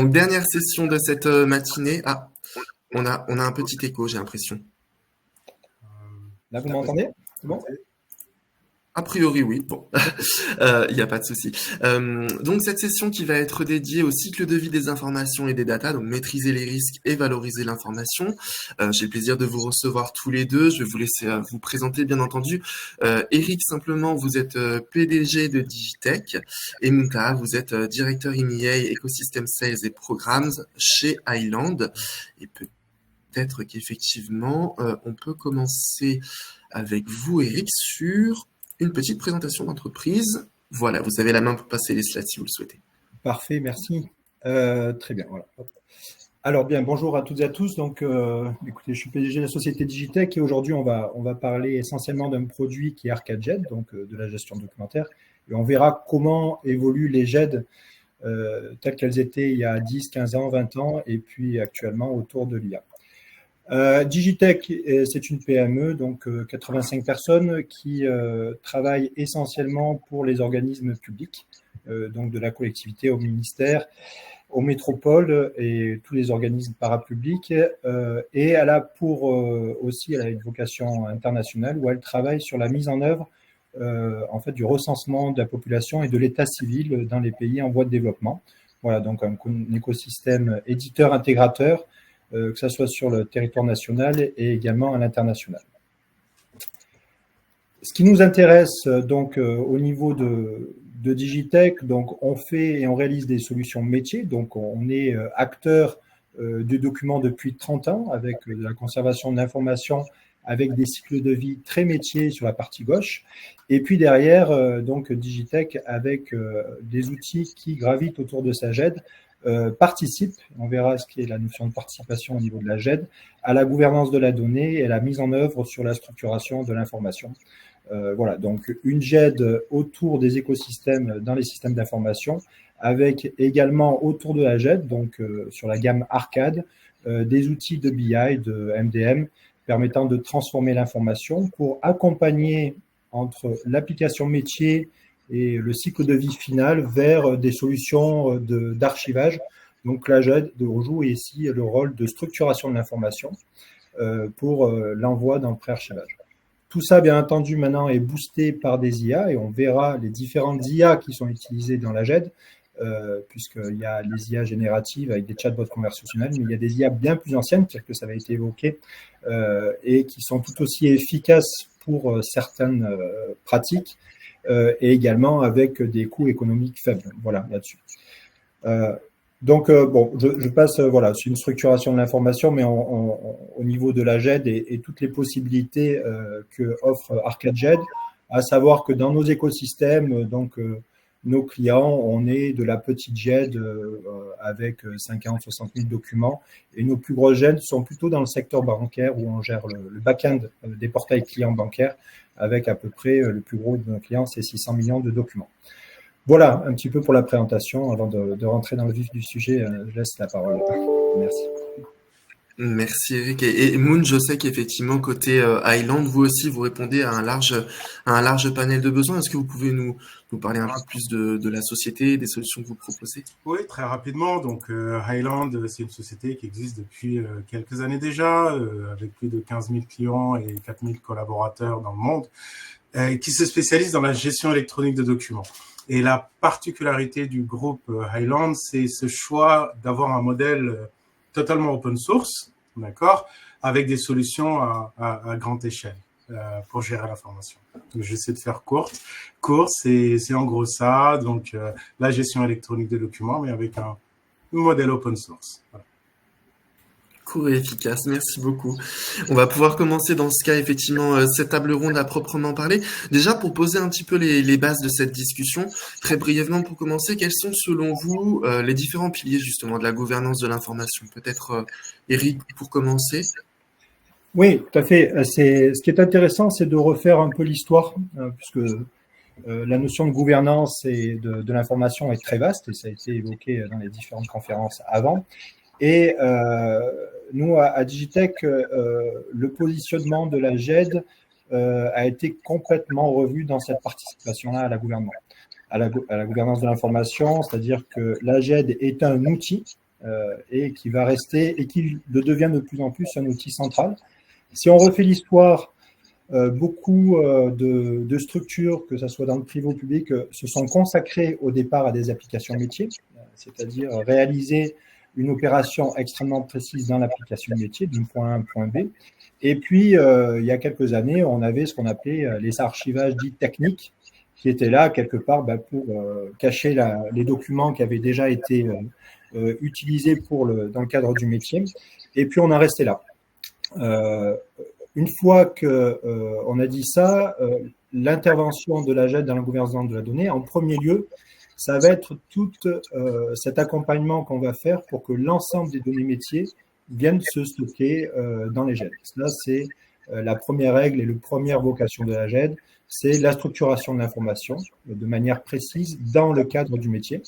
Donc, dernière session de cette matinée. Ah, on a un petit écho, j'ai l'impression. Là, vous m'entendez? C'est bon? A priori, oui. Bon, il n'y a pas de souci. Donc, cette session qui va être dédiée au cycle de vie des informations et des data, donc maîtriser les risques et valoriser l'information. J'ai le plaisir de vous recevoir tous les deux. Je vais vous laisser vous présenter, bien entendu. Eric, simplement, vous êtes PDG de Digitech et Muntaha, vous êtes directeur EMEA, Ecosystem Sales et Programs chez Highland. Et peut-être qu'effectivement, on peut commencer avec vous, Eric, sur une petite présentation d'entreprise. Voilà, vous avez la main pour passer les slides si vous le souhaitez. Parfait, merci. Très bien, voilà. Alors bien, bonjour à toutes et à tous. Donc, écoutez, je suis PDG de la société Digitech et aujourd'hui, on va parler essentiellement d'un produit qui est ArcadeJet, donc de la gestion documentaire. Et on verra comment évoluent les JED telles qu'elles étaient il y a 10, 15 ans, 20 ans et puis actuellement autour de l'IA. Digitech, c'est une PME, donc 85 personnes qui travaillent essentiellement pour les organismes publics, donc de la collectivité au ministère, aux métropoles et tous les organismes parapublics. Et elle a aussi, elle a une vocation internationale où elle travaille sur la mise en œuvre en fait, du recensement de la population et de l'état civil dans les pays en voie de développement. Voilà, donc un écosystème éditeur-intégrateur que ce soit sur le territoire national et également à l'international. Ce qui nous intéresse donc au niveau de Digitech, donc on fait et on réalise des solutions métiers, donc on est acteur du document depuis 30 ans avec de la conservation de l'information avec des cycles de vie très métiers sur la partie gauche, et puis derrière donc Digitech avec des outils qui gravitent autour de sa GED, participe, on verra ce qui est la notion de participation au niveau de la GED, à la gouvernance de la donnée et à la mise en œuvre sur la structuration de l'information. Voilà, donc une GED autour des écosystèmes dans les systèmes d'information, avec également autour de la GED, donc sur la gamme Arcade, des outils de BI, de MDM, permettant de transformer l'information pour accompagner entre l'application métier et le cycle de vie final vers des solutions d'archivage. Donc la GED joue ici le rôle de structuration de l'information pour l'envoi dans le pré-archivage. Tout ça, bien entendu, maintenant est boosté par des IA et on verra les différentes IA qui sont utilisées dans la GED, puisqu'il y a les IA génératives avec des chatbots conversationnels, mais il y a des IA bien plus anciennes, c'est-à-dire que ça avait été évoqué, et qui sont tout aussi efficaces pour certaines pratiques, et également avec des coûts économiques faibles. Voilà, là-dessus. Donc, bon, je passe, voilà, c'est une structuration de l'information, mais au niveau de la GED et toutes les possibilités que offre ArcadeJet, à savoir que dans nos écosystèmes, donc nos clients, on est de la petite GED avec 50, 60 000 documents, et nos plus grosses GED sont plutôt dans le secteur bancaire où on gère le back-end des portails clients bancaires, avec à peu près le plus gros de nos clients, c'est 600 millions de documents. Voilà, un petit peu pour la présentation. Avant de rentrer dans le vif du sujet, je laisse la parole. Merci. Merci Eric. Et Moon, je sais qu'effectivement, côté Highland, vous aussi, vous répondez à un large panel de besoins. Est-ce que vous pouvez nous parler un peu plus de la société, des solutions que vous proposez? Oui, très rapidement. Donc, Highland, c'est une société qui existe depuis quelques années déjà, avec plus de 15 000 clients et 4 000 collaborateurs dans le monde, qui se spécialise dans la gestion électronique de documents. Et la particularité du groupe Highland, c'est ce choix d'avoir un modèle totalement open source, d'accord, avec des solutions à grande échelle pour gérer l'information. Donc, j'essaie de faire court, c'est en gros ça, donc la gestion électronique des documents, mais avec un modèle open source. Voilà. Court et efficace, merci beaucoup. On va pouvoir commencer dans ce cas effectivement cette table ronde à proprement parler. Déjà pour poser un petit peu les bases de cette discussion, très brièvement pour commencer, quels sont selon vous les différents piliers justement de la gouvernance de l'information? Peut-être Eric pour commencer. Oui, tout à fait. Ce qui est intéressant, c'est de refaire un peu l'histoire, puisque la notion de gouvernance et de l'information est très vaste, et ça a été évoqué dans les différentes conférences avant. Et nous, à Digitech, le positionnement de la GED a été complètement revu dans cette participation-là à la gouvernance. À la gouvernance de l'information, c'est-à-dire que la GED est un outil et qui va rester et qui devient de plus en plus un outil central. Si on refait l'histoire, beaucoup de structures, que ce soit dans le privé ou le public, se sont consacrées au départ à des applications métiers, c'est-à-dire réaliser une opération extrêmement précise dans l'application métier, d'un point A à un point B. Et puis, il y a quelques années, on avait ce qu'on appelait les archivages dits techniques, qui étaient là quelque part pour cacher les documents qui avaient déjà été utilisés dans le cadre du métier. Et puis, on en resté là. Une fois qu'on a dit ça, l'intervention de la GED dans la gouvernance de la donnée, en premier lieu, ça va être tout cet accompagnement qu'on va faire pour que l'ensemble des données métiers viennent se stocker dans les GED. Là, c'est la première règle et la première vocation de la GED, c'est la structuration de l'information de manière précise dans le cadre du métier.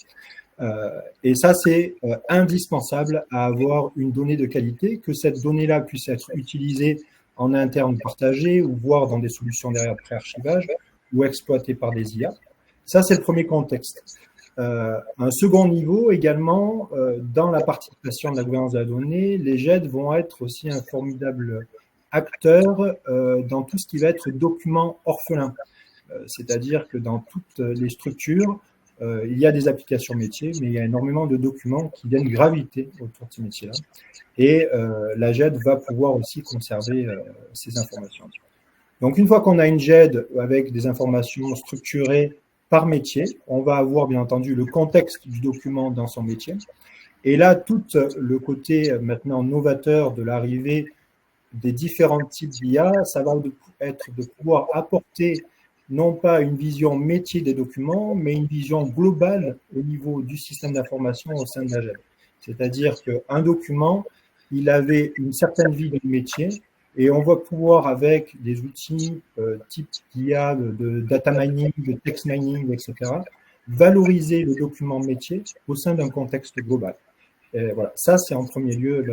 Et ça, c'est indispensable à avoir une donnée de qualité, que cette donnée-là puisse être utilisée en interne partagée ou voire dans des solutions derrière pré-archivage ou exploitée par des IA. Ça, c'est le premier contexte. Un second niveau également, dans la participation de la gouvernance de la donnée, les GED vont être aussi un formidable acteur dans tout ce qui va être document orphelin. C'est-à-dire que dans toutes les structures, il y a des applications métiers, mais il y a énormément de documents qui viennent graviter autour de ces métiers-là. Et la GED va pouvoir aussi conserver ces informations. Donc, une fois qu'on a une GED avec des informations structurées par métier, on va avoir bien entendu le contexte du document dans son métier. Et là, tout le côté maintenant novateur de l'arrivée des différents types d'IA, ça va être de pouvoir apporter non pas une vision métier des documents, mais une vision globale au niveau du système d'information au sein de la GED. C'est-à-dire qu'un document, il avait une certaine vie de métier et on va pouvoir, avec des outils type d'IA, de data mining, de text mining, etc., valoriser le document métier au sein d'un contexte global. Et voilà, ça, c'est en premier lieu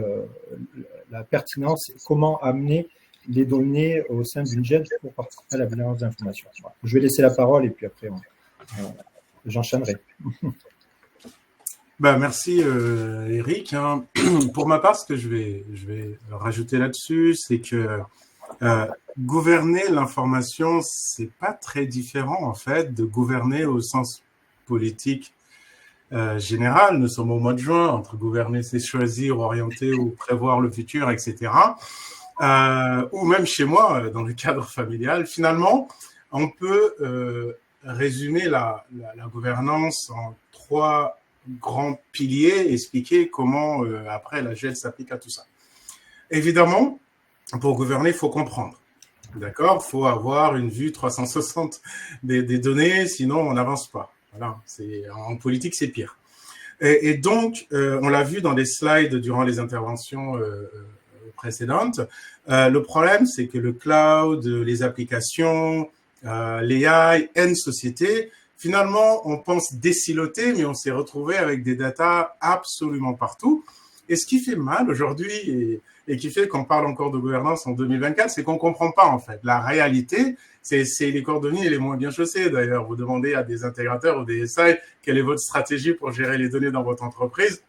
la pertinence, comment amener les données au sein d'une GED pour participer à la gouvernance d'information. Voilà. Je vais laisser la parole et puis après, j'enchaînerai. Merci Eric. Pour ma part, ce que je vais rajouter là-dessus, c'est que gouverner l'information, c'est pas très différent en fait de gouverner au sens politique général. Nous sommes au mois de juin. Entre gouverner, c'est choisir, orienter ou prévoir le futur, etc. Ou même chez moi, dans le cadre familial. Finalement, on peut résumer la gouvernance en 3 grands piliers, expliquer comment après la GED s'applique à tout ça. Évidemment, pour gouverner, il faut comprendre. D'accord ? Il faut avoir une vue 360 des données, sinon on n'avance pas. Voilà, en politique, c'est pire. Et donc, on l'a vu dans les slides durant les interventions précédentes, le problème, c'est que le cloud, les applications, l'AI, N sociétés, finalement, on pense désiloter, mais on s'est retrouvé avec des datas absolument partout. Et ce qui fait mal aujourd'hui et qui fait qu'on parle encore de gouvernance en 2024, c'est qu'on ne comprend pas en fait. La réalité, c'est les cordonniers les moins bien chaussés. D'ailleurs, vous demandez à des intégrateurs ou des SI quelle est votre stratégie pour gérer les données dans votre entreprise.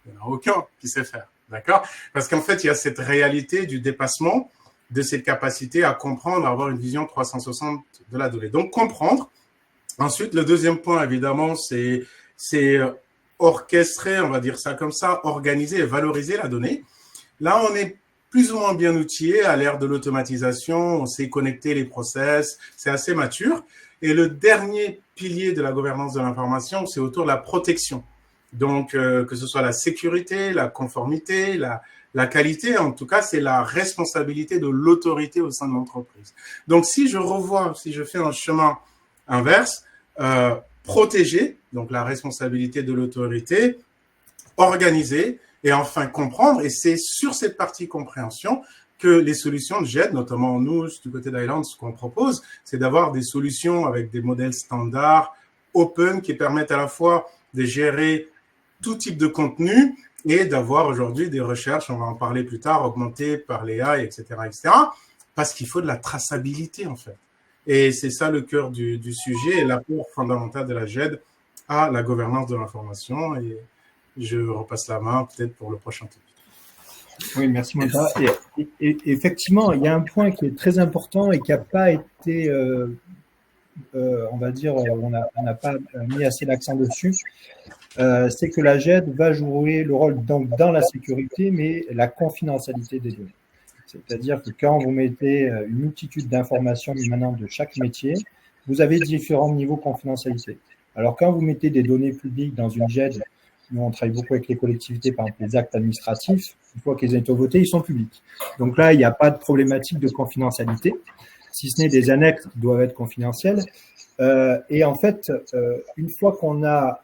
Il n'y en a aucun qui sait faire. D'accord ? Parce qu'en fait, il y a cette réalité du dépassement de cette capacité à comprendre, à avoir une vision 360 de la donnée. Donc, comprendre. Ensuite, le deuxième point, évidemment, c'est orchestrer, on va dire ça comme ça, organiser et valoriser la donnée. Là, on est plus ou moins bien outillé à l'ère de l'automatisation, on sait connecter les process, c'est assez mature. Et le dernier pilier de la gouvernance de l'information, c'est autour de la protection. Donc, que ce soit la sécurité, la conformité, la qualité, en tout cas, c'est la responsabilité de l'autorité au sein de l'entreprise. Donc, si je fais un chemin inverse, protéger, donc la responsabilité de l'autorité, organiser et enfin comprendre. Et c'est sur cette partie compréhension que les solutions de GED, notamment nous, du côté d'Island, ce qu'on propose, c'est d'avoir des solutions avec des modèles standards, open, qui permettent à la fois de gérer tout type de contenu et d'avoir aujourd'hui des recherches, on va en parler plus tard, augmentées par l'AI, etc., parce qu'il faut de la traçabilité, en fait. Et c'est ça le cœur du sujet et l'apport fondamental de la GED à la gouvernance de l'information. je repasse la main peut-être pour le prochain topic. Oui, merci Manta. Et effectivement, il y a un point qui est très important et qui n'a pas été, on va dire, on n'a pas mis assez l'accent dessus. C'est que la GED va jouer le rôle donc dans la sécurité, mais la confidentialité des données. C'est-à-dire que quand vous mettez une multitude d'informations émanant de chaque métier, vous avez différents niveaux de confidentialité. Alors, quand vous mettez des données publiques dans une GED, nous, on travaille beaucoup avec les collectivités, par exemple, les actes administratifs, une fois qu'ils ont été votés, ils sont publics. Donc là, il n'y a pas de problématique de confidentialité, si ce n'est des annexes qui doivent être confidentielles. Et en fait, une fois qu'on a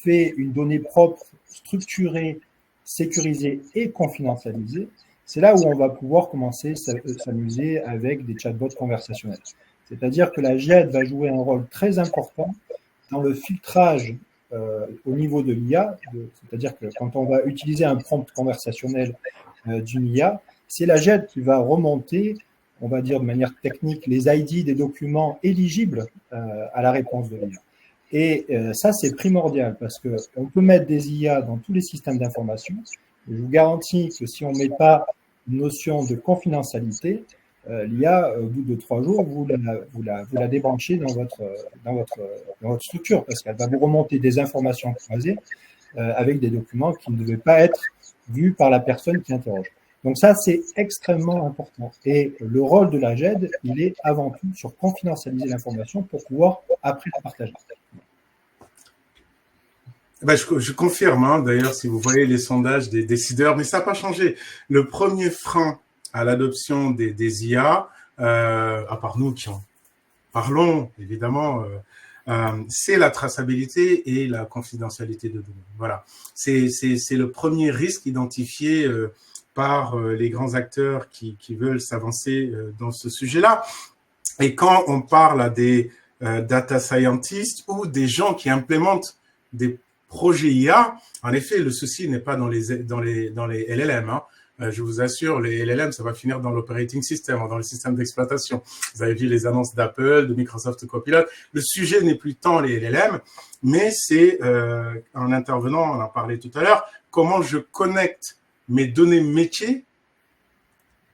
fait une donnée propre, structurée, sécurisée et confidentialisée, c'est là où on va pouvoir commencer à s'amuser avec des chatbots conversationnels. C'est-à-dire que la GED va jouer un rôle très important dans le filtrage au niveau de l'IA, c'est-à-dire que quand on va utiliser un prompt conversationnel d'une IA, c'est la GED qui va remonter, on va dire de manière technique, les ID des documents éligibles à la réponse de l'IA. Et ça, c'est primordial parce qu'on peut mettre des IA dans tous les systèmes d'information. Je vous garantis que si on ne met pas une notion de confidentialité, l'IA, au bout de 3 jours, vous la débranchez dans votre structure parce qu'elle va vous remonter des informations croisées avec des documents qui ne devaient pas être vus par la personne qui interroge. Donc ça, c'est extrêmement important. Et le rôle de la GED, il est avant tout sur confidentialiser l'information pour pouvoir après la partager. Ben, je confirme, hein, d'ailleurs, si vous voyez les sondages des décideurs, mais ça n'a pas changé. Le premier frein à l'adoption des IA, à part nous qui en parlons, évidemment, c'est la traçabilité et la confidentialité de données. Voilà. C'est le premier risque identifié par les grands acteurs qui veulent s'avancer dans ce sujet-là. Et quand on parle à des data scientists ou des gens qui implémentent des projets IA, en effet, le souci n'est pas dans les LLM. Hein. Je vous assure, les LLM, ça va finir dans l'operating system, dans le système d'exploitation. Vous avez vu les annonces d'Apple, de Microsoft Copilot. Le sujet n'est plus tant les LLM, mais c'est, en intervenant, on en parlait tout à l'heure, comment je connecte mes données métiers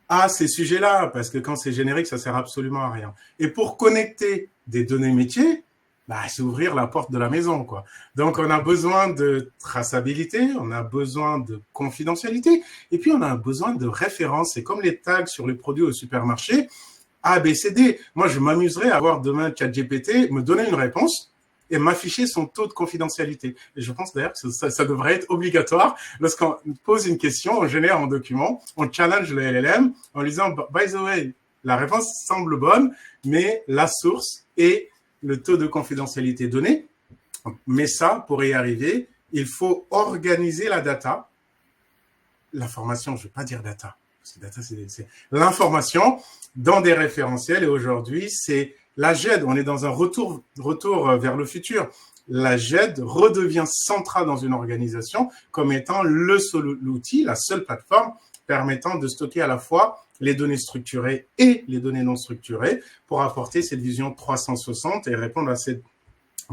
à ces sujets-là, parce que quand c'est générique, ça sert absolument à rien. Et pour connecter des données métiers, bah, c'est ouvrir la porte de la maison, quoi. Donc, on a besoin de traçabilité, on a besoin de confidentialité, et puis on a besoin de références. C'est comme les tags sur les produits au supermarché, A, B, C, D. Moi, je m'amuserais à avoir demain ChatGPT me donner une réponse et m'afficher son taux de confidentialité. Et je pense d'ailleurs que ça devrait être obligatoire. Lorsqu'on pose une question, on génère un document, on challenge le LLM en lui disant, by the way, la réponse semble bonne, mais la source et le taux de confidentialité donné. Mais ça, pour y arriver, il faut organiser la data. L'information, je ne veux pas dire data, parce que data, c'est l'information dans des référentiels. Et aujourd'hui, c'est la GED. On est dans un retour vers le futur. La GED redevient centrale dans une organisation comme étant l'outil, la seule plateforme permettant de stocker à la fois les données structurées et les données non structurées pour apporter cette vision 360 et répondre à cette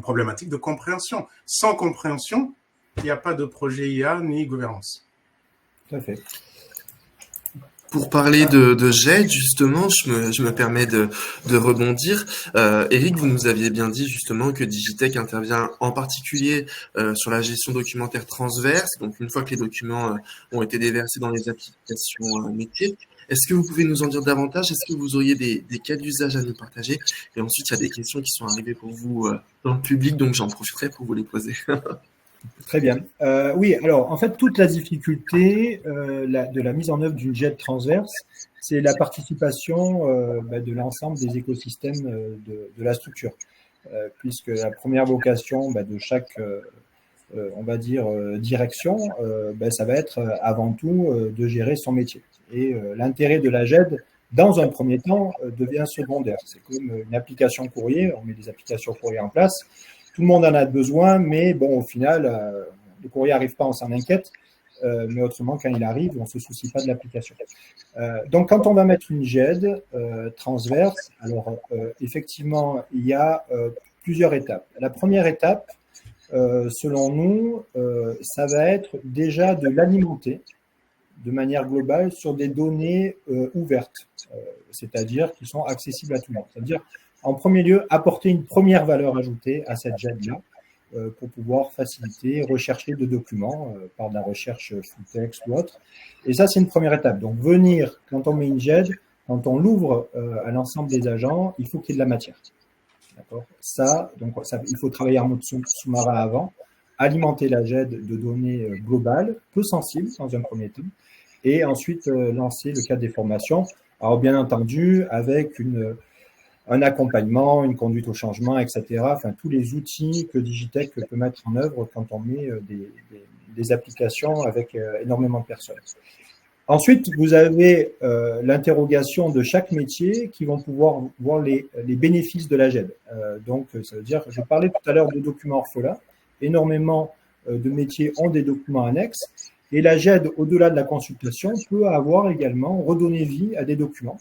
problématique de compréhension. Sans compréhension, il n'y a pas de projet IA ni gouvernance. Tout à fait. Pour parler de GED, justement, je me permets de rebondir. Eric, vous nous aviez bien dit justement que Digitech intervient en particulier sur la gestion documentaire transverse. Donc, une fois que les documents ont été déversés dans les applications métiers, est-ce que vous pouvez nous en dire davantage? Est-ce que vous auriez des cas d'usage à nous partager? Et ensuite, il y a des questions qui sont arrivées pour vous dans le public, donc j'en profiterai pour vous les poser. Très bien. Oui, alors en fait, toute la difficulté de la mise en œuvre d'une GED transverse, c'est la participation de l'ensemble des écosystèmes de la structure, puisque la première vocation de chaque, on va dire, direction, ça va être avant tout de gérer son métier. Et l'intérêt de la GED, dans un premier temps, devient secondaire. C'est comme une application courrier, on met des applications courrier en place. Tout le monde en a besoin, mais bon, au final, le courrier n'arrive pas, on s'en inquiète. Mais autrement, quand il arrive, on ne se soucie pas de l'application. Donc, quand on va mettre une GED transverse, alors effectivement, il y a plusieurs étapes. La première étape, selon nous, ça va être déjà de l'alimenter de manière globale sur des données ouvertes, c'est-à-dire qui sont accessibles à tout le monde. C'est-à-dire, en premier lieu, apporter une première valeur ajoutée à cette GED-là pour pouvoir faciliter, rechercher de documents par de la recherche full text ou autre. Et ça, c'est une première étape. Donc, venir, quand on met une GED, quand on l'ouvre à l'ensemble des agents, il faut qu'il y ait de la matière. D'accord. Il faut travailler en mode sous-marin avant, alimenter la GED de données globales, peu sensibles dans un premier temps, et ensuite lancer le cadre des formations. Alors, bien entendu, avec un accompagnement, une conduite au changement, etc. Enfin, tous les outils que Digitech peut mettre en œuvre quand on met des applications avec énormément de personnes. Ensuite, vous avez l'interrogation de chaque métier qui vont pouvoir voir les bénéfices de la GED. Donc, ça veut dire, je parlais tout à l'heure de documents orphelins. Énormément de métiers ont des documents annexes. Et la GED, au-delà de la consultation, peut avoir également redonné vie à des documents,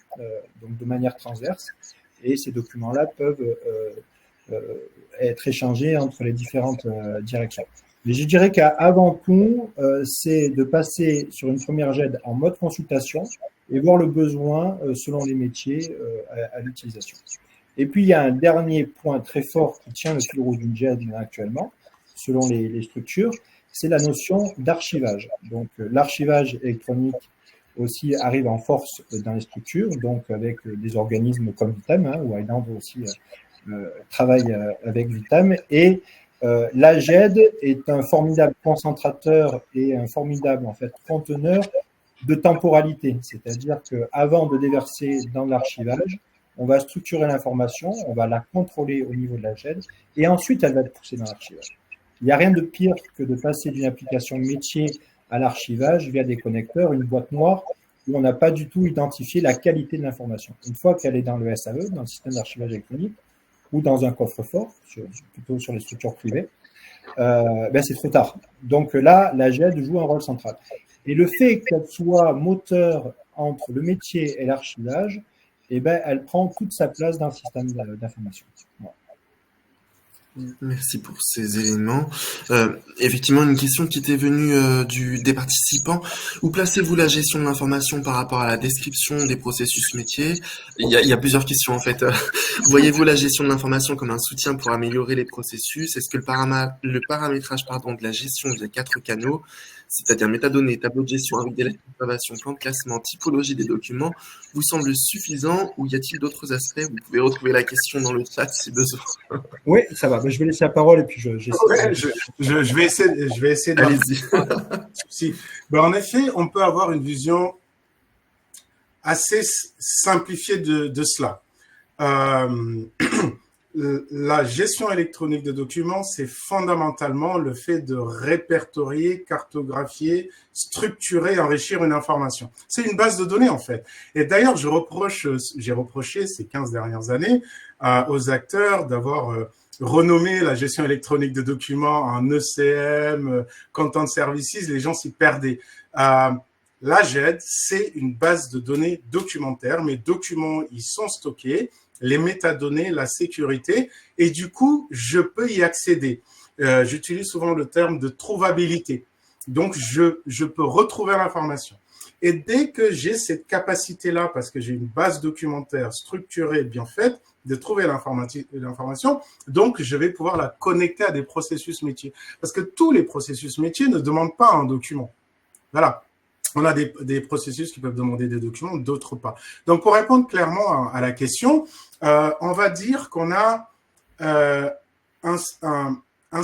donc de manière transverse. Et ces documents-là peuvent être échangés entre les différentes directions. Mais je dirais qu'avant tout, c'est de passer sur une première GED en mode consultation et voir le besoin selon les métiers à l'utilisation. Et puis, il y a un dernier point très fort qui tient le fil rouge d'une GED actuellement, selon les structures, c'est la notion d'archivage. Donc, l'archivage électronique aussi arrive en force dans les structures, donc avec des organismes comme Vitam, ou Highland aussi travaille avec Vitam. Et la GED est un formidable concentrateur et un formidable en fait conteneur de temporalité, c'est-à-dire qu'avant de déverser dans l'archivage, on va structurer l'information, on va la contrôler au niveau de la GED, et ensuite elle va être poussée dans l'archivage. Il n'y a rien de pire que de passer d'une application métier à l'archivage via des connecteurs, une boîte noire, où on n'a pas du tout identifié la qualité de l'information. Une fois qu'elle est dans le SAE, dans le système d'archivage électronique, ou dans un coffre-fort, plutôt sur les structures privées, c'est trop tard. Donc là, la GED joue un rôle central. Et le fait qu'elle soit moteur entre le métier et l'archivage, elle prend toute sa place dans le système d'information. Voilà. Merci pour ces éléments. Effectivement, une question qui était venue des participants. Où placez-vous la gestion de l'information par rapport à la description des processus métiers? Il y a plusieurs questions en fait. Voyez-vous la gestion de l'information comme un soutien pour améliorer les processus? Est-ce que le paramétrage de la gestion via 4 canaux, c'est-à-dire métadonnées, tableau de gestion avec des lettres d'observation, plan de classement, typologie des documents, vous semble suffisant ou y a-t-il d'autres aspects? Vous pouvez retrouver la question dans le chat si besoin. Oui, ça va. Je vais laisser la parole et puis je vais essayer de... Allez-y. En effet, on peut avoir une vision assez simplifiée de cela. La gestion électronique de documents, c'est fondamentalement le fait de répertorier, cartographier, structurer, enrichir une information. C'est une base de données, en fait. Et d'ailleurs, j'ai reproché ces 15 dernières années aux acteurs d'avoir renommé la gestion électronique de documents en ECM, Content Services, les gens s'y perdaient. La GED, c'est une base de données documentaire. Mes documents, ils sont stockés, les métadonnées, la sécurité, et du coup, je peux y accéder. J'utilise souvent le terme de trouvabilité. Donc, je peux retrouver l'information. Et dès que j'ai cette capacité-là, parce que j'ai une base documentaire structurée, bien faite, de trouver l'information, donc je vais pouvoir la connecter à des processus métiers. Parce que tous les processus métiers ne demandent pas un document. Voilà. On a des processus qui peuvent demander des documents, d'autres pas. Donc, pour répondre clairement à la question, on va dire qu'on a un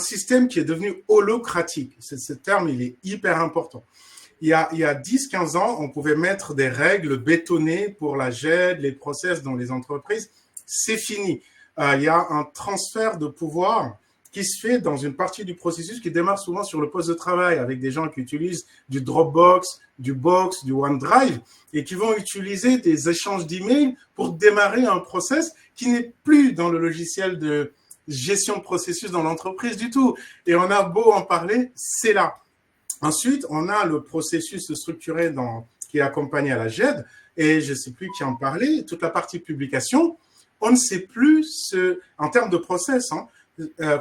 système qui est devenu holocratique. Ce terme, il est hyper important. Il y a 10-15 ans, on pouvait mettre des règles bétonnées pour la GED, les process dans les entreprises. C'est fini. Il y a un transfert de pouvoir qui se fait dans une partie du processus qui démarre souvent sur le poste de travail avec des gens qui utilisent du Dropbox, du Box, du OneDrive et qui vont utiliser des échanges d'emails pour démarrer un process qui n'est plus dans le logiciel de gestion de processus dans l'entreprise du tout. Et on a beau en parler, c'est là. Ensuite, on a le processus structuré qui est accompagné à la GED et je ne sais plus qui en parlait, toute la partie publication. On ne sait plus en termes de process,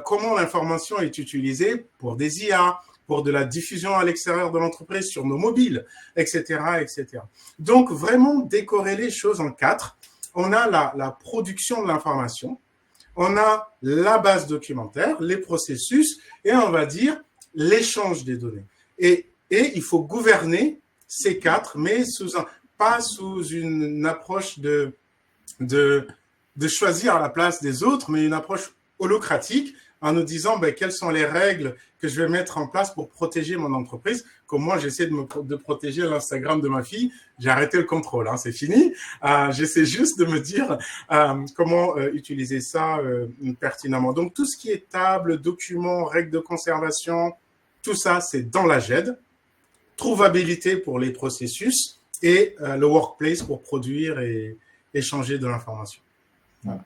comment l'information est utilisée pour des IA, pour de la diffusion à l'extérieur de l'entreprise sur nos mobiles, etc., etc. Donc, vraiment décorréler les choses en quatre. On a la production de l'information, on a la base documentaire, les processus, et on va dire l'échange des données. Et il faut gouverner ces quatre, mais pas sous une approche de choisir à la place des autres, mais une approche holocratique en nous disant quelles sont les règles que je vais mettre en place pour protéger mon entreprise. Comme moi, j'essaie de protéger l'Instagram de ma fille. J'ai arrêté le contrôle, c'est fini. J'essaie juste de me dire comment utiliser ça pertinemment. Donc, tout ce qui est table, documents, règles de conservation, tout ça, c'est dans la GED. Trouvabilité pour les processus et le workplace pour produire et échanger de l'information. Voilà.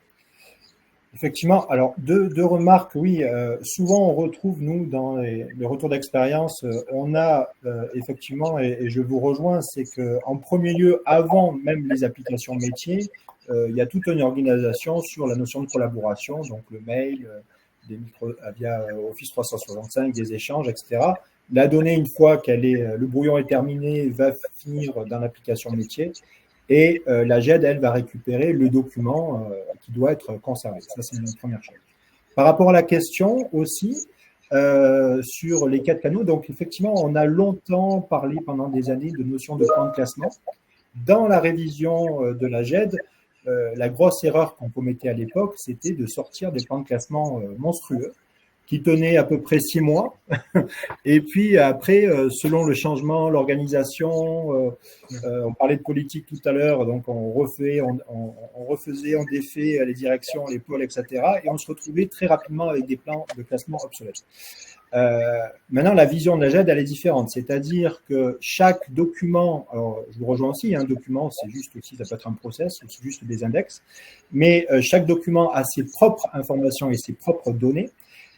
Effectivement, alors deux remarques, oui, souvent on retrouve, nous, dans les retours d'expérience, on a effectivement, et je vous rejoins, c'est qu'en premier lieu, avant même les applications métiers, il y a toute une organisation sur la notion de collaboration, donc le mail, via Office 365, des échanges, etc. La donnée, une fois le brouillon est terminé, va finir dans l'application métier. Et la GED, elle, va récupérer le document qui doit être conservé. Ça, c'est une première chose. Par rapport à la question aussi, sur les 4 canaux, donc effectivement, on a longtemps parlé pendant des années de notion de plan de classement. Dans la révision de la GED, la grosse erreur qu'on commettait à l'époque, c'était de sortir des plans de classement monstrueux qui tenaient à peu près 6 mois. Et puis après, selon le changement, l'organisation, on parlait de politique tout à l'heure, donc on refaisait, on défait les directions, les pôles, etc. Et on se retrouvait très rapidement avec des plans de classement obsolètes. Maintenant, la vision de la GED, elle est différente. C'est-à-dire que chaque document, alors je vous rejoins aussi, un document, c'est juste aussi, ça peut être un process ou c'est juste des index, mais chaque document a ses propres informations et ses propres données.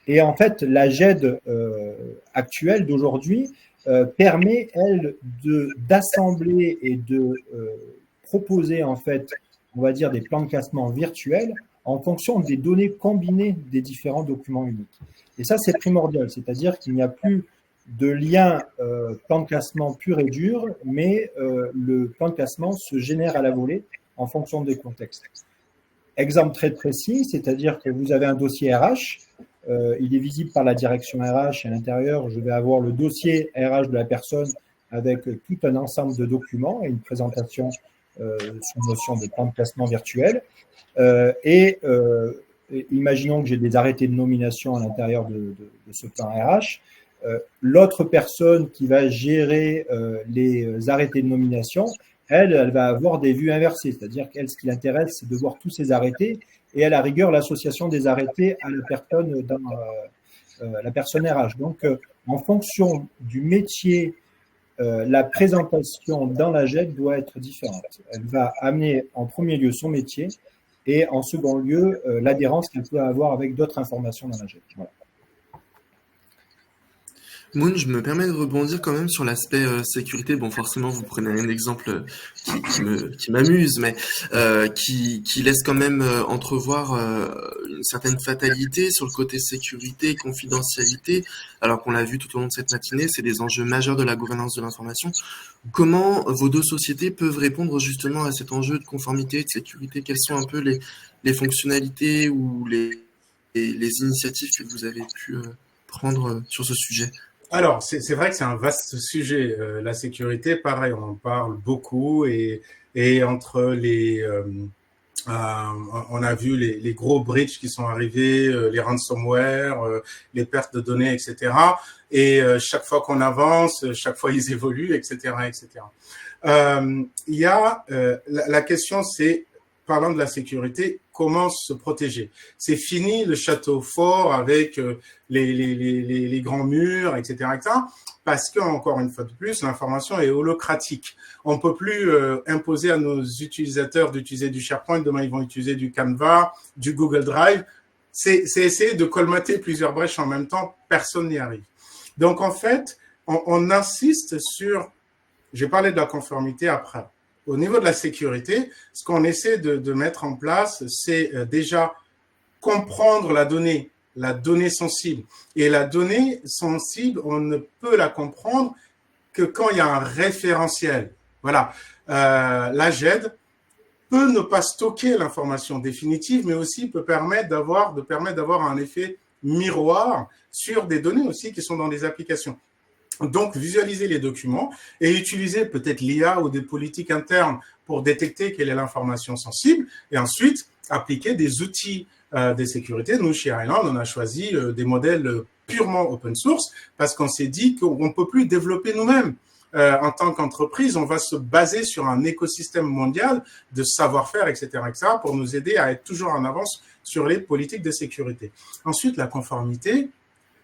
Et en fait, la GED actuelle d'aujourd'hui permet, elle, d'assembler et de proposer, en fait, on va dire, des plans de classement virtuels en fonction des données combinées des différents documents uniques. Et ça, c'est primordial, c'est-à-dire qu'il n'y a plus de lien plan de classement pur et dur, mais le plan de classement se génère à la volée en fonction des contextes. Exemple très précis, c'est-à-dire que vous avez un dossier RH, il est visible par la direction RH et à l'intérieur, je vais avoir le dossier RH de la personne avec tout un ensemble de documents et une présentation sous notion de plan de classement virtuel. Imaginons que j'ai des arrêtés de nomination à l'intérieur de ce plan RH. L'autre personne qui va gérer les arrêtés de nomination, elle va avoir des vues inversées, c'est-à-dire qu'elle, ce qui l'intéresse, c'est de voir tous ces arrêtés et à la rigueur l'association des arrêtés à la personne RH. Donc, en fonction du métier, la présentation dans la GED doit être différente. Elle va amener en premier lieu son métier et en second lieu l'adhérence qu'elle peut avoir avec d'autres informations dans la GED. Voilà. Moon, je me permets de rebondir quand même sur l'aspect sécurité. Bon, forcément, vous prenez un exemple qui m'amuse, mais qui laisse quand même entrevoir une certaine fatalité sur le côté sécurité et confidentialité, alors qu'on l'a vu tout au long de cette matinée, c'est des enjeux majeurs de la gouvernance de l'information. Comment vos deux sociétés peuvent répondre justement à cet enjeu de conformité, de sécurité? Quelles sont un peu les fonctionnalités ou les initiatives que vous avez pu prendre sur ce sujet? Alors, c'est vrai que c'est un vaste sujet, la sécurité. Pareil, on en parle beaucoup et entre on a vu les gros breaches qui sont arrivés, les ransomware, les pertes de données, etc. Et chaque fois qu'on avance, chaque fois ils évoluent, etc., etc. Il y a la question, c'est parlant de la sécurité, comment se protéger? C'est fini le château fort avec les grands murs, etc., etc. Parce que, encore une fois de plus, l'information est holocratique. On peut plus imposer à nos utilisateurs d'utiliser du SharePoint. Demain, ils vont utiliser du Canva, du Google Drive. C'est essayer de colmater plusieurs brèches en même temps. Personne n'y arrive. Donc, en fait, on insiste sur... J'ai parlé de la conformité après. Au niveau de la sécurité, ce qu'on essaie de mettre en place, c'est déjà comprendre la donnée la donnée sensible. Et la donnée sensible, on ne peut la comprendre que quand il y a un référentiel. Voilà. La GED peut ne pas stocker l'information définitive, mais aussi peut permettre d'avoir un effet miroir sur des données aussi qui sont dans des applications. Donc, visualiser les documents et utiliser peut-être l'IA ou des politiques internes pour détecter quelle est l'information sensible et ensuite appliquer des outils de sécurité. Nous, chez Highland, on a choisi des modèles purement open source parce qu'on s'est dit qu'on ne peut plus développer nous-mêmes. En tant qu'entreprise, on va se baser sur un écosystème mondial de savoir-faire, etc., pour nous aider à être toujours en avance sur les politiques de sécurité. Ensuite, la conformité,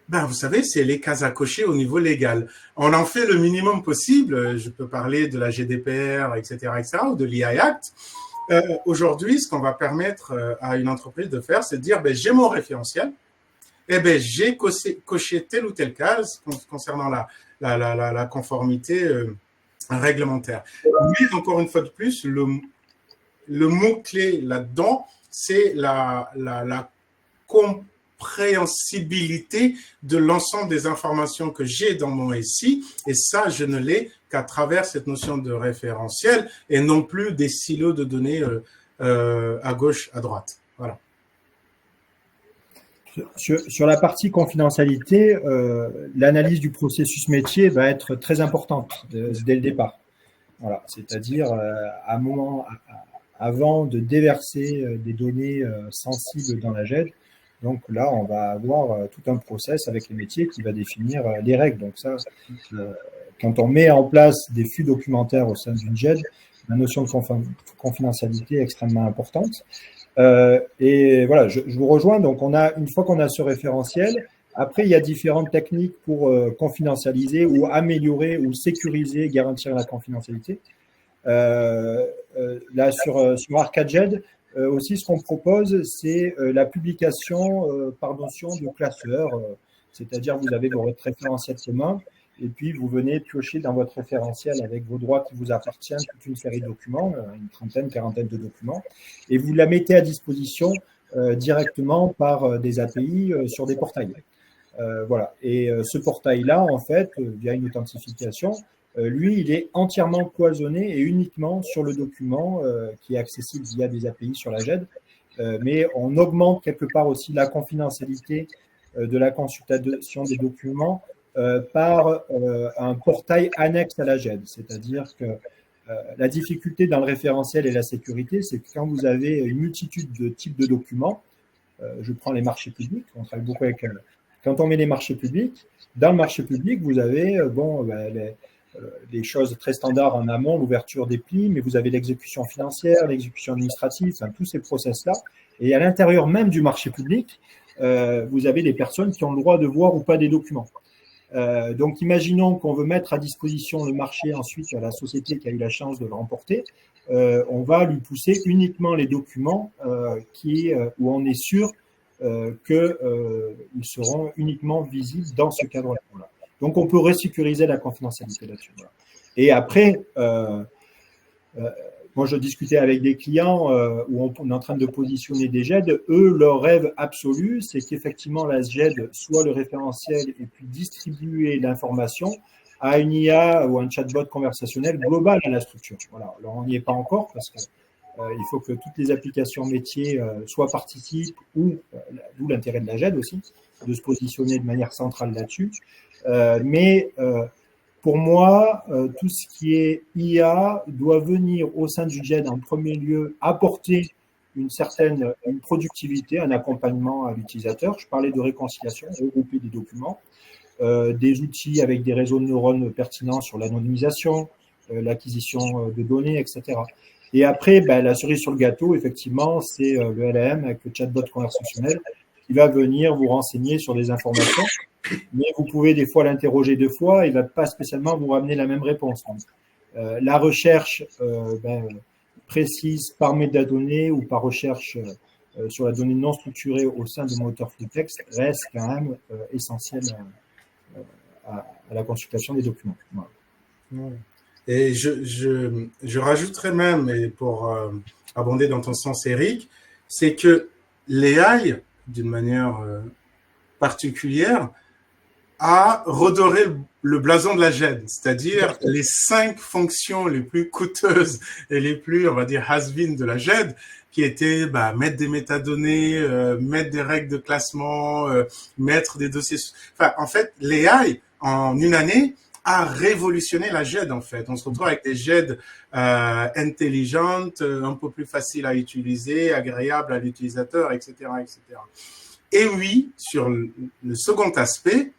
vous savez, c'est les cases à cocher au niveau légal. On en fait le minimum possible. Je peux parler de la GDPR, etc., ou de l'EI Act. Aujourd'hui, ce qu'on va permettre à une entreprise de faire, c'est de dire, j'ai mon référentiel, j'ai coché telle ou telle case concernant la conformité réglementaire. Mais encore une fois de plus, le mot-clé là-dedans, c'est la compréhensibilité de l'ensemble des informations que j'ai dans mon SI, et ça, je ne l'ai qu'à travers cette notion de référentiel et non plus des silos de données à gauche, à droite. Voilà. Sur la partie confidentialité, l'analyse du processus métier va être très importante dès le départ. Voilà, c'est-à-dire à un moment avant de déverser des données sensibles dans la GED. Donc là, on va avoir tout un process avec les métiers qui va définir les règles. Donc ça, quand on met en place des flux documentaires au sein d'une GED, la notion de confidentialité est extrêmement importante. Et voilà, je vous rejoins. Donc, une fois qu'on a ce référentiel, après, il y a différentes techniques pour confidentialiser ou améliorer ou sécuriser, garantir la confidentialité. Là, sur ArcadeGED, aussi, ce qu'on propose, c'est la publication par notion de classeur. C'est-à-dire, vous avez votre référentiel commun et puis vous venez piocher dans votre référentiel avec vos droits qui vous appartiennent, toute une série de documents, une trentaine, quarantaine de documents, et vous la mettez à disposition directement par des API sur des portails. Voilà. Et ce portail-là, en fait, via une authentification, lui, il est entièrement cloisonné et uniquement sur le document qui est accessible via des API sur la GED. Mais on augmente quelque part aussi la confidentialité de la consultation des documents par un portail annexe à la GED. C'est-à-dire que la difficulté dans le référentiel et la sécurité, c'est que quand vous avez une multitude de types de documents, je prends les marchés publics, on travaille beaucoup avec... quand on met les marchés publics, dans le marché public, vous avez les choses très standards en amont, l'ouverture des plis, mais vous avez l'exécution financière, l'exécution administrative, enfin, tous ces process-là. Et à l'intérieur même du marché public, vous avez des personnes qui ont le droit de voir ou pas des documents. Donc, imaginons qu'on veut mettre à disposition le marché ensuite à la société qui a eu la chance de le remporter. On va lui pousser uniquement les documents où on est sûr qu'ils seront uniquement visibles dans ce cadre-là. Voilà. Donc, on peut resécuriser la confidentialité là-dessus. Voilà. Et après, moi, je discutais avec des clients où on est en train de positionner des GED. Eux, leur rêve absolu, c'est qu'effectivement, la GED soit le référentiel et puis distribuer l'information à une IA ou un chatbot conversationnel global à la structure. Voilà. Alors, on n'y est pas encore parce que il faut que toutes les applications métiers soit participent, d'où l'intérêt de la GED aussi, de se positionner de manière centrale là-dessus. Mais pour moi, tout ce qui est IA doit venir au sein du GED en premier lieu apporter une productivité, un accompagnement à l'utilisateur. Je parlais de réconciliation, regrouper des documents, des outils avec des réseaux de neurones pertinents sur l'anonymisation, l'acquisition de données, etc. Et après, la cerise sur le gâteau, effectivement, c'est le LLM avec le chatbot conversationnel qui va venir vous renseigner sur des informations. Mais vous pouvez des fois l'interroger deux fois, il ne va pas spécialement vous ramener la même réponse. Donc, la recherche précise par métadonnées ou par recherche sur la donnée non structurée au sein de moteurs full text reste quand même essentielle à la consultation des documents. Voilà. Et je rajouterais même, et pour abonder dans ton sens, Eric, c'est que l'AI, d'une manière particulière à redorer le blason de la GED, c'est-à-dire les 5 fonctions les plus coûteuses et les plus, on va dire, has-been de la GED, qui étaient mettre des métadonnées, mettre des règles de classement, mettre des dossiers. Enfin, en fait, l'AI, en une année, a révolutionné la GED, en fait. On se retrouve avec des GED intelligentes, un peu plus faciles à utiliser, agréables à l'utilisateur, etc., etc. Et oui, sur le second aspect,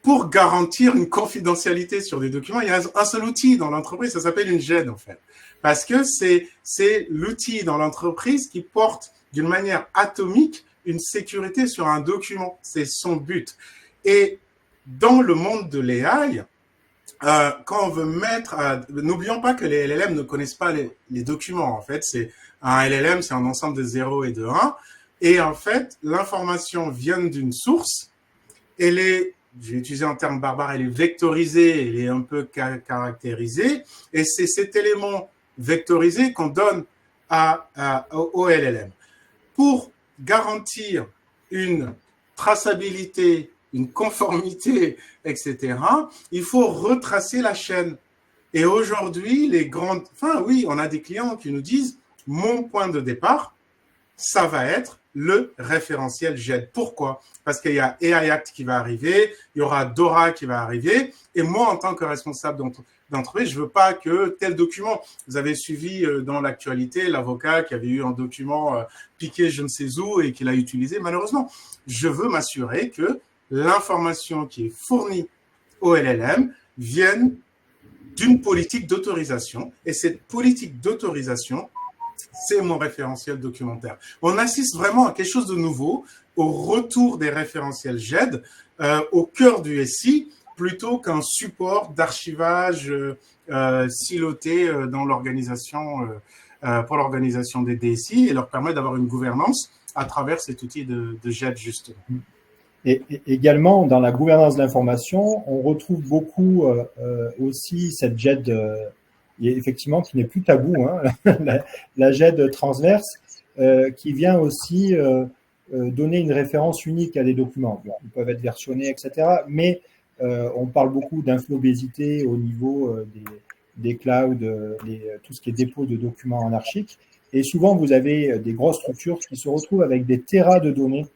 pour garantir une confidentialité sur des documents, il y a un seul outil dans l'entreprise, ça s'appelle une GED, en fait. Parce que c'est l'outil dans l'entreprise qui porte d'une manière atomique une sécurité sur un document. C'est son but. Et dans le monde de l'AI, quand on veut mettre... n'oublions pas que les LLM ne connaissent pas les documents. En fait, un LLM, c'est un ensemble de 0 et de 1. Et en fait, l'information vient d'une source. Elle est, j'ai utilisé un terme barbare, elle est vectorisée, elle est un peu caractérisée. Et c'est cet élément vectorisé qu'on donne au LLM. Pour garantir une traçabilité, une conformité, etc., il faut retracer la chaîne. Et aujourd'hui, on a des clients qui nous disent, mon point de départ, ça va être le référentiel GED. Pourquoi? Parce qu'il y a AI Act qui va arriver, il y aura DORA qui va arriver, et moi, en tant que responsable d'entreprise, je veux pas que tel document, vous avez suivi dans l'actualité l'avocat qui avait eu un document piqué je ne sais où et qu'il a utilisé. Malheureusement, je veux m'assurer que l'information qui est fournie au LLM vienne d'une politique d'autorisation, et cette politique d'autorisation, c'est mon référentiel documentaire. On assiste vraiment à quelque chose de nouveau, au retour des référentiels GED au cœur du SI, plutôt qu'un support d'archivage siloté dans l'organisation, pour l'organisation des DSI, et leur permet d'avoir une gouvernance à travers cet outil de GED, justement. Et également, dans la gouvernance de l'information, on retrouve beaucoup aussi cette GED effectivement qui n'est plus tabou, hein, la GED transverse, qui vient aussi donner une référence unique à des documents. Bon, ils peuvent être versionnés, etc. Mais on parle beaucoup d'infobésité au niveau des clouds, tout ce qui est dépôt de documents anarchiques. Et souvent, vous avez des grosses structures qui se retrouvent avec des terras de données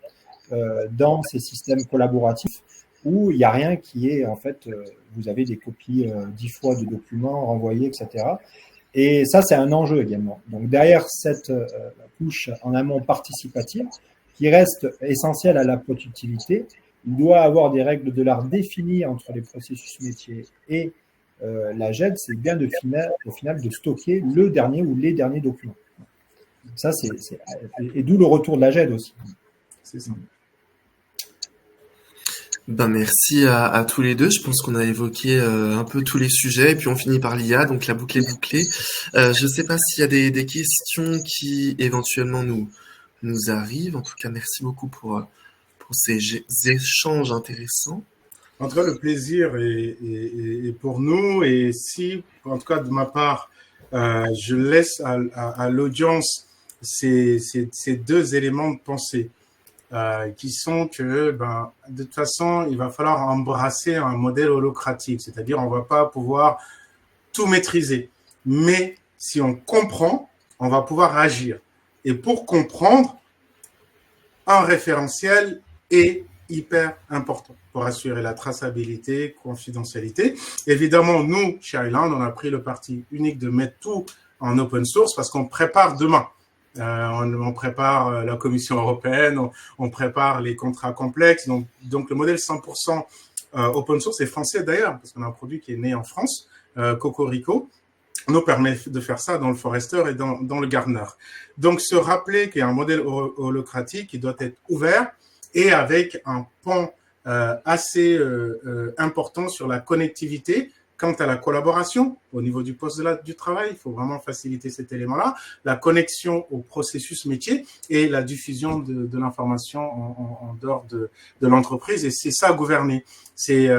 dans ces systèmes collaboratifs où il n'y a rien qui est, en fait, vous avez des copies 10 fois de documents renvoyés, etc. Et ça, c'est un enjeu également. Donc, derrière cette couche en amont participative, qui reste essentielle à la productivité, il doit avoir des règles de l'art définies entre les processus métiers et la GED, c'est bien au final de stocker le dernier ou les derniers documents. Ça, et d'où le retour de la GED aussi. C'est ça. Merci à tous les deux. Je pense qu'on a évoqué un peu tous les sujets et puis on finit par l'IA, donc la boucle est bouclée. Je ne sais pas s'il y a des questions qui éventuellement nous arrivent. En tout cas, merci beaucoup pour ces échanges intéressants. En tout cas, le plaisir est pour nous, et si, en tout cas de ma part, je laisse à l'audience ces 2 éléments de pensée. Qui sont que, de toute façon, il va falloir embrasser un modèle holocratique, c'est-à-dire on va pas pouvoir tout maîtriser. Mais si on comprend, on va pouvoir agir. Et pour comprendre, un référentiel est hyper important pour assurer la traçabilité, confidentialité. Évidemment, nous, chez Highland, on a pris le parti unique de mettre tout en open source parce qu'on prépare demain. On prépare la Commission européenne, on prépare les contrats complexes. Donc le modèle 100% open source est français d'ailleurs, parce qu'on a un produit qui est né en France, Cocorico, nous permet de faire ça dans le Forester et dans le Gartner. Donc se rappeler qu'il y a un modèle holocratique qui doit être ouvert et avec un pan assez important sur la connectivité. Quant à la collaboration, au niveau du poste du travail, il faut vraiment faciliter cet élément-là, la connexion au processus métier et la diffusion de l'information en dehors de l'entreprise. Et c'est ça, gouverner. C'est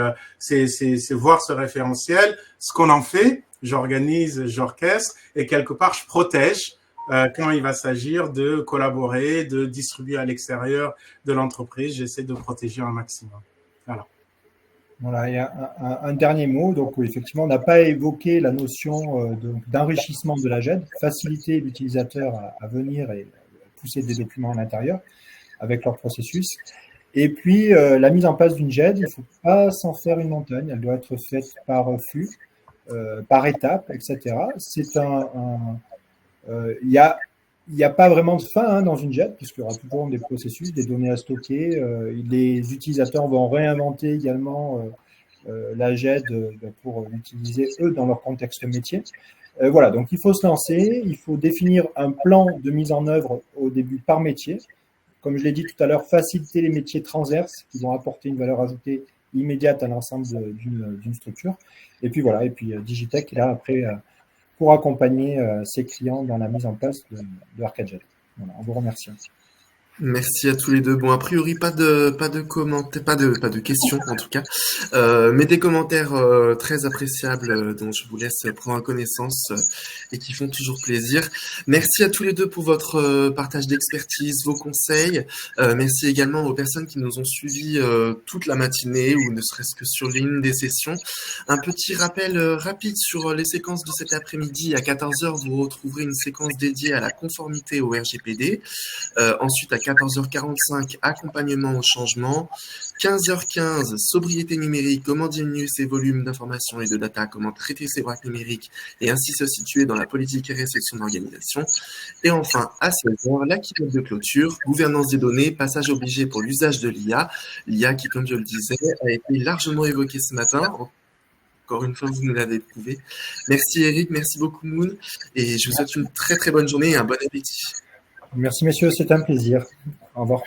voir ce référentiel, ce qu'on en fait, j'organise, j'orchestre, et quelque part, je protège quand il va s'agir de collaborer, de distribuer à l'extérieur de l'entreprise, j'essaie de protéger un maximum. Voilà. Voilà, et un dernier mot. Donc, oui, effectivement, on n'a pas évoqué la notion d'enrichissement de la GED, faciliter l'utilisateur à venir et pousser des documents à l'intérieur avec leur processus. Et puis, la mise en place d'une GED, il ne faut pas s'en faire une montagne. Elle doit être faite par flux, par étapes, etc. Il n'y a pas vraiment de fin dans une GED, puisqu'il y aura toujours des processus, des données à stocker. Les utilisateurs vont réinventer également la GED pour l'utiliser, eux, dans leur contexte métier. Voilà, donc il faut se lancer, il faut définir un plan de mise en œuvre au début par métier. Comme je l'ai dit tout à l'heure, faciliter les métiers transverses qui vont apporter une valeur ajoutée immédiate à l'ensemble d'une structure. Et puis voilà, et puis Digitech est là après pour accompagner ses clients dans la mise en place de ArcadeJet. Voilà, en vous remerciant. Merci à tous les deux. Bon, a priori, pas de commentaires, pas de questions en tout cas, mais des commentaires très appréciables dont je vous laisse prendre connaissance et qui font toujours plaisir. Merci à tous les deux pour votre partage d'expertise, vos conseils. Merci également aux personnes qui nous ont suivis toute la matinée ou ne serait-ce que sur l'une des sessions. Un petit rappel rapide sur les séquences de cet après-midi. À 14h, vous retrouverez une séquence dédiée à la conformité au RGPD. Ensuite, à 14h45, accompagnement au changement. 15h15, sobriété numérique, comment diminuer ses volumes d'informations et de data, comment traiter ses braques numériques et ainsi se situer dans la politique et réflexion d'organisation. Et enfin, à 16h, la keynote de clôture, gouvernance des données, passage obligé pour l'usage de l'IA. L'IA qui, comme je le disais, a été largement évoquée ce matin. Encore une fois, vous nous l'avez prouvé. Merci Eric, merci beaucoup Moon, et je vous souhaite une très très bonne journée et un bon appétit. Merci messieurs, c'est un plaisir. Au revoir.